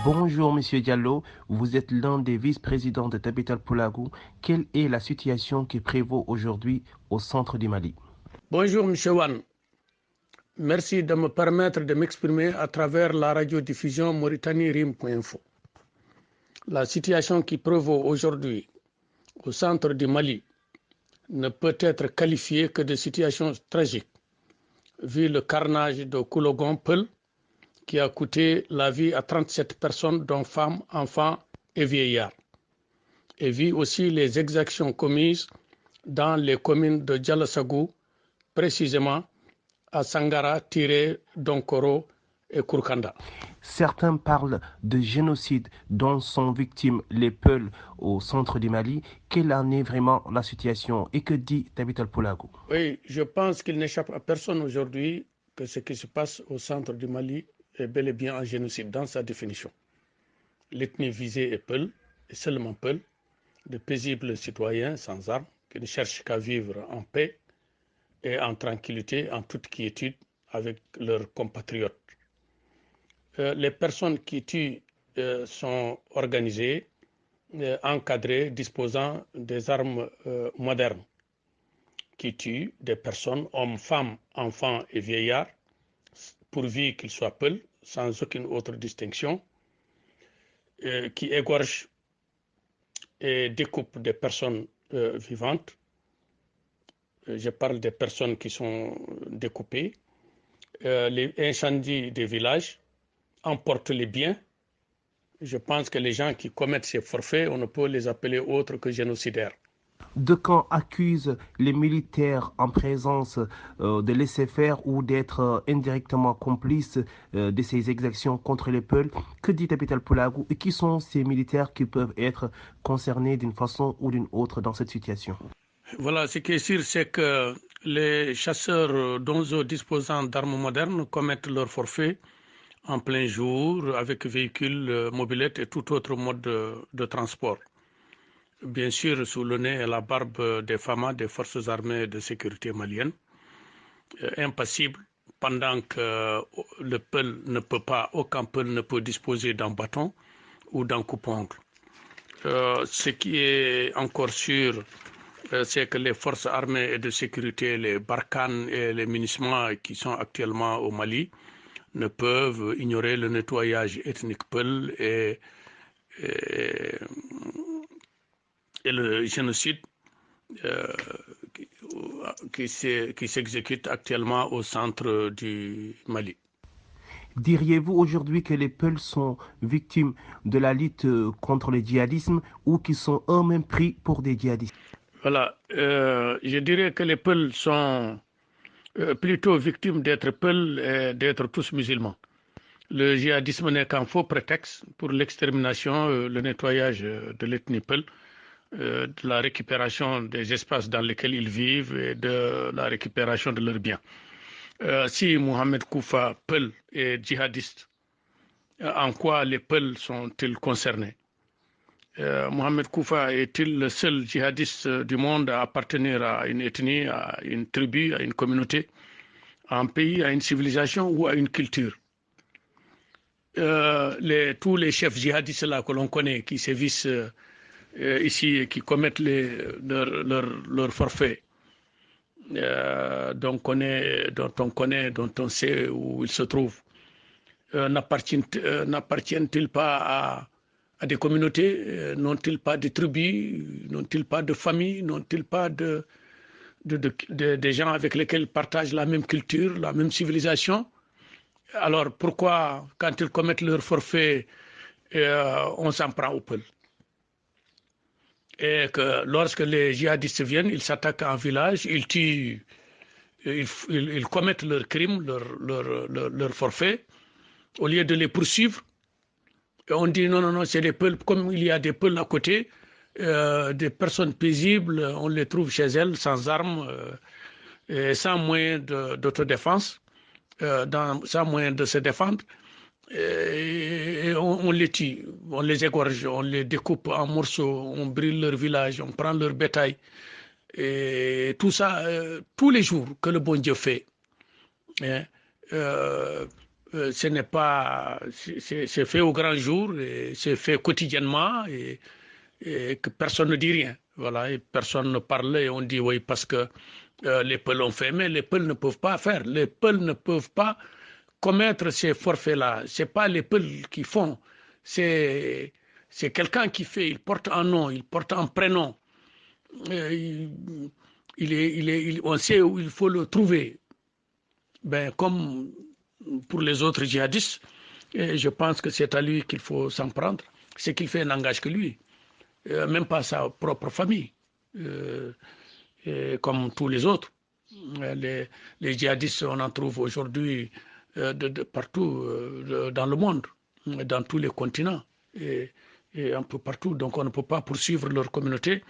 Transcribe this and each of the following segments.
Bonjour Monsieur Diallo, vous êtes l'un des vice-présidents de Tabital Poulagou. Quelle est la situation qui prévaut aujourd'hui au centre du Mali? Bonjour M. Wan, merci de me permettre de m'exprimer à travers la radiodiffusion Mauritanie-Rim.info. La situation qui prévaut aujourd'hui au centre du Mali ne peut être qualifiée que de situation tragique, vu le carnage de Koulogon-Peul qui a coûté la vie à 37 personnes, dont femmes, enfants et vieillards, et vu aussi les exactions commises dans les communes de Djalassagou, précisément à Sangara, Tiré, Donkoro et Kourkanda. Certains parlent de génocide dont sont victimes les Peuls au centre du Mali. Quelle en est vraiment la situation et que dit Tabital Poulagou? Oui, je pense qu'il n'échappe à personne aujourd'hui que ce qui se passe au centre du Mali est bel et bien un génocide dans sa définition. L'ethnie visée est Peul, et seulement Peul, de paisibles citoyens sans armes qui ne cherchent qu'à vivre en paix et en tranquillité, en toute quiétude avec leurs compatriotes. Les personnes qui tuent sont organisées, encadrées, disposant des armes modernes, qui tuent des personnes, hommes, femmes, enfants et vieillards, pourvu qu'ils soient peuls, sans aucune autre distinction, qui égorgent et découpent des personnes vivantes. Je parle des personnes qui sont découpées, les incendies des villages, emportent les biens. Je pense que les gens qui commettent ces forfaits, on ne peut les appeler autres que génocidaires. De camps accusent les militaires en présence de laisser faire ou d'être indirectement complices de ces exactions contre les Peuls. Que dit Tabital Poulagou et qui sont ces militaires qui peuvent être concernés d'une façon ou d'une autre dans cette situation? Voilà, ce qui est sûr, c'est que les chasseurs donzo disposant d'armes modernes commettent leur forfait en plein jour avec véhicules, mobylettes et tout autre mode de transport. Bien sûr, sous le nez et la barbe des FAMA, des forces armées de sécurité maliennes, impassibles, pendant que le Peul ne peut pas, aucun Peul ne peut disposer d'un bâton ou d'un coupe-ongle. Ce qui est encore sûr, c'est que les forces armées et de sécurité, les Barkhane et les MINUSMA qui sont actuellement au Mali, ne peuvent ignorer le nettoyage ethnique Peul et le génocide qui s'exécute actuellement au centre du Mali. Diriez-vous aujourd'hui que les Peuls sont victimes de la lutte contre le djihadisme ou qu'ils sont eux-mêmes pris pour des djihadistes? Voilà, je dirais que les Peuls sont plutôt victimes d'être Peuls et d'être tous musulmans. Le djihadisme n'est qu'un faux prétexte pour l'extermination, le nettoyage de l'ethnie Peul, de la récupération des espaces dans lesquels ils vivent et de la récupération de leurs biens. Si Mohamed Koufa Peul est djihadiste, en quoi les Peuls sont-ils concernés? Mohamed Koufa est-il le seul djihadiste du monde à appartenir à une ethnie, à une tribu, à une communauté, à un pays, à une civilisation ou à une culture? Tous les chefs djihadistes là que l'on connaît, qui sévissent ici et qui commettent leurs forfaits, dont on sait où ils se trouvent, n'appartiennent-ils pas à des communautés? N'ont-ils pas de tribus? N'ont-ils pas de familles? N'ont-ils pas des gens avec lesquels ils partagent la même culture, la même civilisation? Alors pourquoi, quand ils commettent leur forfait, on s'en prend au Peul? Et que lorsque les djihadistes viennent, ils s'attaquent à un village, ils tuent, ils commettent leurs crimes, leur forfait, au lieu de les poursuivre. Et on dit non, non, non, c'est des Peuls, comme il y a des Peuls à côté, des personnes paisibles, on les trouve chez elles, sans armes, et sans moyen d'autodéfense, sans moyen de se défendre. Et on les tue, on les égorge, on les découpe en morceaux, on brûle leur village, on prend leur bétail. Et tout ça, tous les jours que le bon Dieu fait. Hein, ce n'est pas, c'est fait au grand jour, c'est fait quotidiennement et que personne ne dit rien. Voilà, et personne ne parle et on dit oui parce que les Peuls ont fait, mais les Peuls ne peuvent pas faire. Les Peuls ne peuvent pas commettre ces forfaits-là. C'est pas les Peuls qui font, c'est quelqu'un qui fait. Il porte un nom, il porte un prénom. On sait où il faut le trouver. Ben, comme pour les autres djihadistes, et je pense que c'est à lui qu'il faut s'en prendre. Ce qu'il fait n'engage que lui, même pas sa propre famille, comme tous les autres. Les djihadistes, on en trouve aujourd'hui de partout dans le monde, dans tous les continents et un peu partout. Donc on ne peut pas poursuivre leur communauté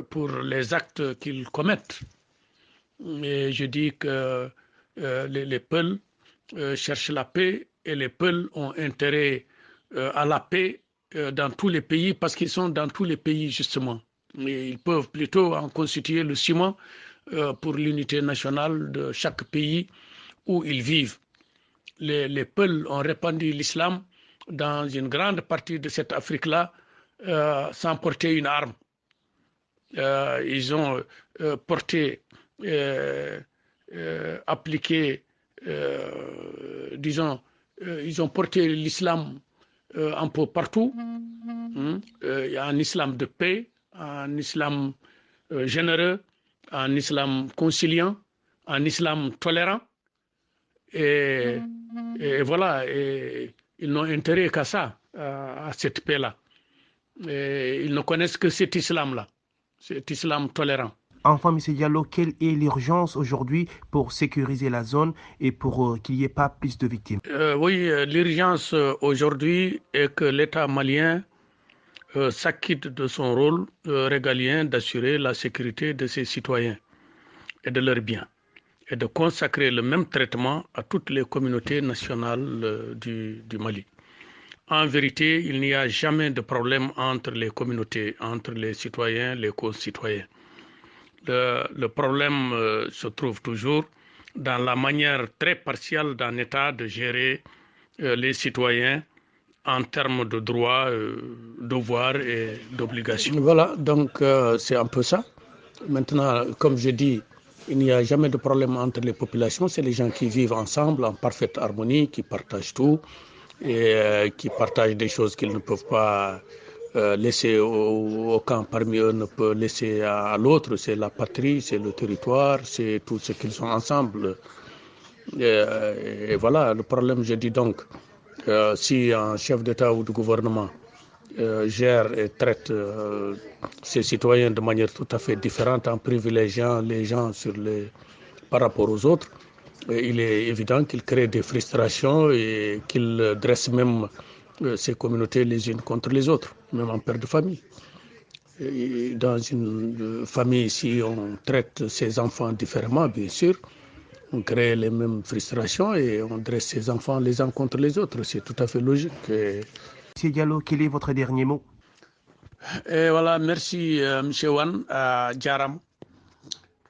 pour les actes qu'ils commettent. Et je dis que les Peuls cherchent la paix et les Peuls ont intérêt à la paix dans tous les pays parce qu'ils sont dans tous les pays justement. Et ils peuvent plutôt en constituer le ciment pour l'unité nationale de chaque pays où ils vivent. Les Peuls ont répandu l'islam dans une grande partie de cette Afrique-là sans porter une arme. Ils ont porté, appliqué, disons, ils ont porté l'islam un peu partout. Il y a un islam de paix, un islam généreux, un islam conciliant, un islam tolérant. Et voilà, et ils n'ont intérêt qu'à ça, à cette paix-là. Ils ne connaissent que cet islam-là, cet islam tolérant. Enfin, M. Diallo, quelle est l'urgence aujourd'hui pour sécuriser la zone et pour qu'il n'y ait pas plus de victimes? Oui, l'urgence aujourd'hui est que l'État malien s'acquitte de son rôle régalien d'assurer la sécurité de ses citoyens et de leurs biens et de consacrer le même traitement à toutes les communautés nationales du Mali. En vérité, il n'y a jamais de problème entre les communautés, entre les citoyens, les concitoyens. Le problème se trouve toujours dans la manière très partielle d'un État de gérer les citoyens en termes de droits, devoirs et d'obligations. Voilà, donc c'est un peu ça. Maintenant, comme je dis, il n'y a jamais de problème entre les populations. C'est les gens qui vivent ensemble en parfaite harmonie, qui partagent tout et qui partagent des choses qu'ils ne peuvent pas laisser aucun parmi eux ne peut laisser à l'autre. C'est la patrie, c'est le territoire, c'est tout ce qu'ils ont ensemble. Et voilà, le problème, je dis donc, si un chef d'État ou de gouvernement gère et traite ses citoyens de manière tout à fait différente en privilégiant les gens par rapport aux autres, il est évident qu'il crée des frustrations et qu'il dresse même ces communautés les unes contre les autres, même en père de famille. Et dans une famille, si on traite ses enfants différemment, bien sûr, on crée les mêmes frustrations et on dresse ses enfants les uns contre les autres. C'est tout à fait logique. Monsieur Diallo, quel est votre dernier mot? Et voilà, merci M. Wan Djaram.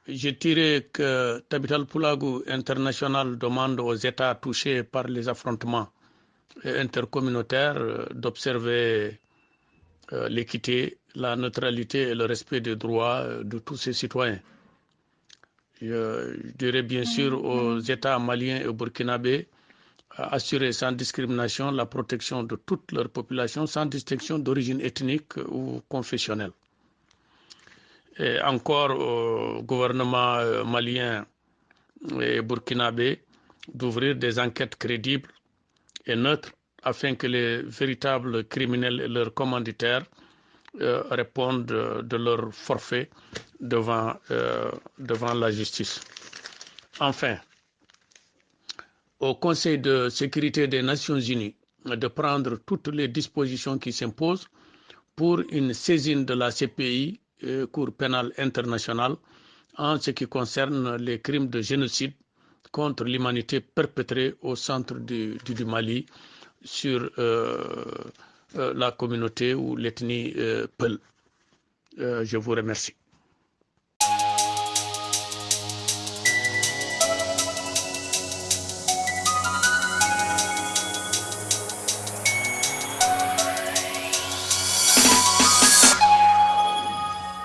Je dirais que Tabital Poulagou International demande aux États touchés par les affrontements intercommunautaires d'observer l'équité, la neutralité et le respect des droits de tous ses citoyens. Je dirais bien sûr aux États maliens et burkinabés assurer sans discrimination la protection de toute leur population sans distinction d'origine ethnique ou confessionnelle. Et encore au gouvernement malien et burkinabé d'ouvrir des enquêtes crédibles et neutres afin que les véritables criminels et leurs commanditaires répondent de leur forfait devant la justice. Enfin, au Conseil de sécurité des Nations Unies de prendre toutes les dispositions qui s'imposent pour une saisine de la CPI, Cour pénale internationale, en ce qui concerne les crimes de génocide contre l'humanité perpétrés au centre du Mali sur la communauté ou l'ethnie Peul. Je vous remercie.